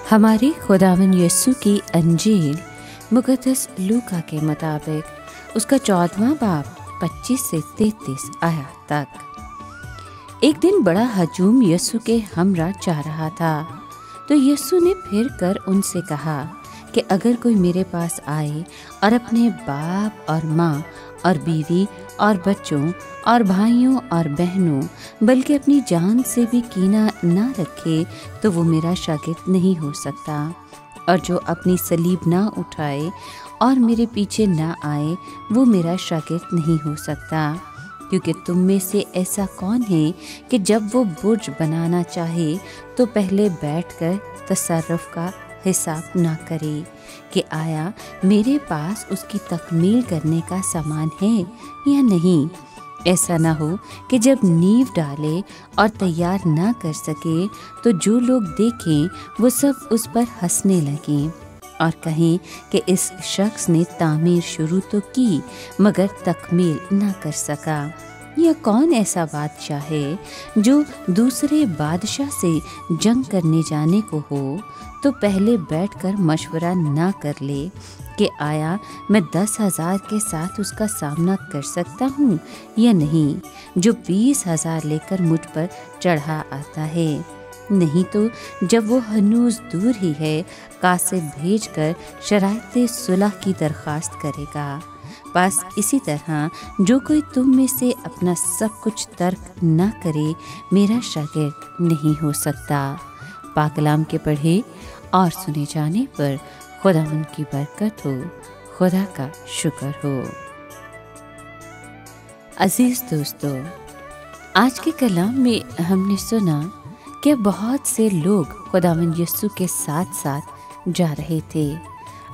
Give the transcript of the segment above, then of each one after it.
हमारे खुदावन यीशु की अंजील मुक़द्दस लूका के मुताबिक उसका 14वां बाब 25 से 33 आयत तक। एक दिन बड़ा हजूम यीशु के हमरा जा रहा था, तो यीशु ने फिर कर उनसे कहा कि अगर कोई मेरे पास आए और अपने बाप और माँ और बीवी और बच्चों और भाइयों और बहनों बल्कि अपनी जान से भी कीना ना रखे तो वो मेरा शागिर्द नहीं हो सकता। और जो अपनी सलीब ना उठाए और मेरे पीछे ना आए वो मेरा शागिर्द नहीं हो सकता। क्योंकि तुम में से ऐसा कौन है कि जब वो बुर्ज बनाना चाहे तो पहले बैठकर तसर्रुफ का हिसाब ना करे कि आया मेरे पास उसकी तकमील करने का सामान है या नहीं। ऐसा ना हो कि जब नींव डाले और तैयार ना कर सके तो जो लोग देखें वो सब उस पर हंसने लगें और कहें कि इस शख्स ने तामीर शुरू तो की मगर तकमील ना कर सका। या कौन ऐसा बादशाह है जो दूसरे बादशाह से जंग करने जाने को हो तो पहले बैठकर मशवरा ना कर ले कि आया मैं 10,000 के साथ उसका सामना कर सकता हूँ या नहीं, जो 20,000 लेकर मुझ पर चढ़ा आता है। नहीं तो जब वो हनूज दूर ही है कासिब भेजकर शरायत सुलह की दरख्वास्त करेगा। बस इसी तरह जो कोई तुम में से अपना सब कुछ तर्क ना करे मेरा शागिर्द नहीं हो सकता। पाक कलाम के पढ़े और सुने जाने पर खुदावंद की बरकत हो, खुदा का शुक्र हो। अजीज दोस्तों, आज के कलाम में हमने सुना कि बहुत से लोग खुदावंद यीशु के साथ साथ जा रहे थे।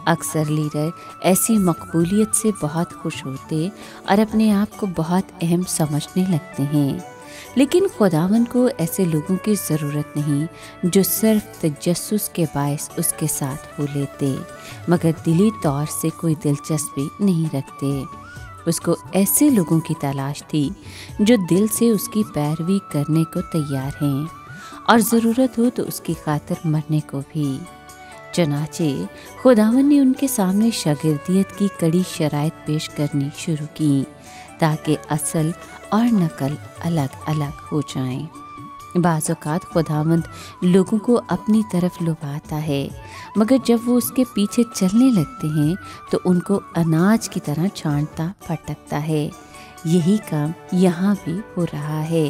अक्सर लीडर ऐसी मकबूलियत से बहुत खुश होते और अपने आप को बहुत अहम समझने लगते हैं, लेकिन खुदावन को ऐसे लोगों की ज़रूरत नहीं जो सिर्फ तजस्सुस के बायस उसके साथ हो लेते मगर दिली तौर से कोई दिलचस्पी नहीं रखते। उसको ऐसे लोगों की तलाश थी जो दिल से उसकी पैरवी करने को तैयार हैं और ज़रूरत हो तो उसकी खातिर मरने को भी। चनाचे खुदावन ने उनके सामने शागिर्दियत की कड़ी शराइत पेश करनी शुरू की ताकि असल और नकल अलग अलग हो जाएं। बाज़ औक़ात खुदावंद लोगों को अपनी तरफ लुभाता है मगर जब वो उसके पीछे चलने लगते हैं तो उनको अनाज की तरह छांटता फटकता है। यही काम यहाँ भी हो रहा है।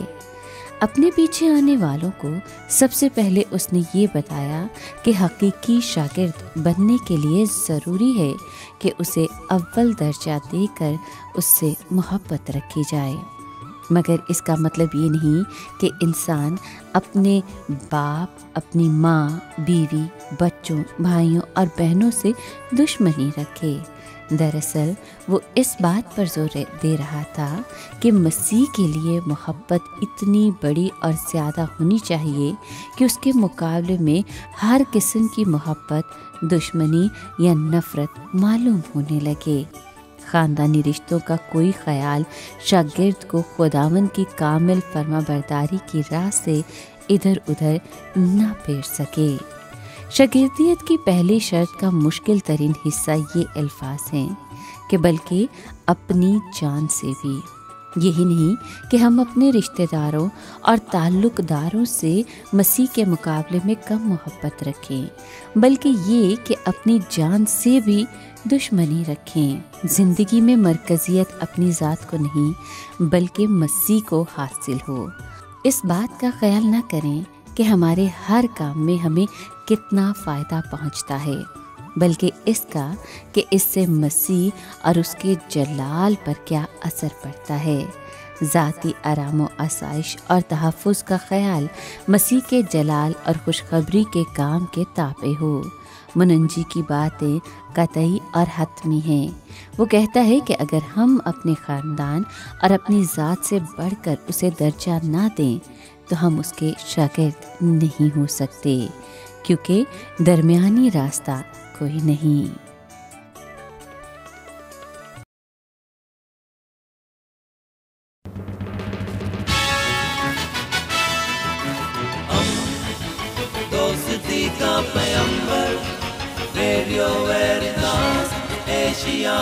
अपने पीछे आने वालों को सबसे पहले उसने ये बताया कि हकीकी शागिर्द बनने के लिए ज़रूरी है कि उसे अव्वल दर्जा देकर उससे मोहब्बत रखी जाए। मगर इसका मतलब ये नहीं कि इंसान अपने बाप, अपनी माँ, बीवी, बच्चों, भाइयों और बहनों से दुश्मनी रखे। दरअसल वो इस बात पर जोर दे रहा था कि मसीह के लिए मोहब्बत इतनी बड़ी और ज़्यादा होनी चाहिए कि उसके मुकाबले में हर किस्म की मोहब्बत, दुश्मनी या नफ़रत मालूम होने लगे। ख़ानदानी रिश्तों का कोई ख्याल शागिर्द को खुदावंद की कामिल फरमाबरदारी की राह से इधर उधर ना फेर सके। शागिर्दियत की पहली शर्त का मुश्किल तरीन हिस्सा ये अल्फाज हैं कि बल्कि अपनी जान से भी। यही नहीं कि हम अपने रिश्तेदारों और ताल्लुक़दारों से मसीह के मुकाबले में कम मोहब्बत रखें, बल्कि ये कि अपनी जान से भी दुश्मनी रखें। ज़िंदगी में मरकज़ियत अपनी ज़ात को नहीं बल्कि मसीह को हासिल हो। इस बात का ख्याल ना करें कि हमारे हर काम में हमें कितना फ़ायदा पहुंचता है, बल्कि इसका कि इससे मसीह और उसके जलाल पर क्या असर पड़ता है। ज़ाती आराम व आसाइश और तहफ़्फ़ुज़ का ख्याल मसीह के जलाल और खुशखबरी के काम के ताबे हो। मुनंजी की बातें कतई और हतमी हैं। वो कहता है कि अगर हम अपने ख़ानदान और अपनी ज़ात से बढ़कर उसे दर्जा ना दें तो हम उसके शागिर्द नहीं हो सकते, क्योंकि दरमियानी रास्ता कोई नहीं। दोस्त درستی کا پیمبر ریڈیو ویریتاس ایشیا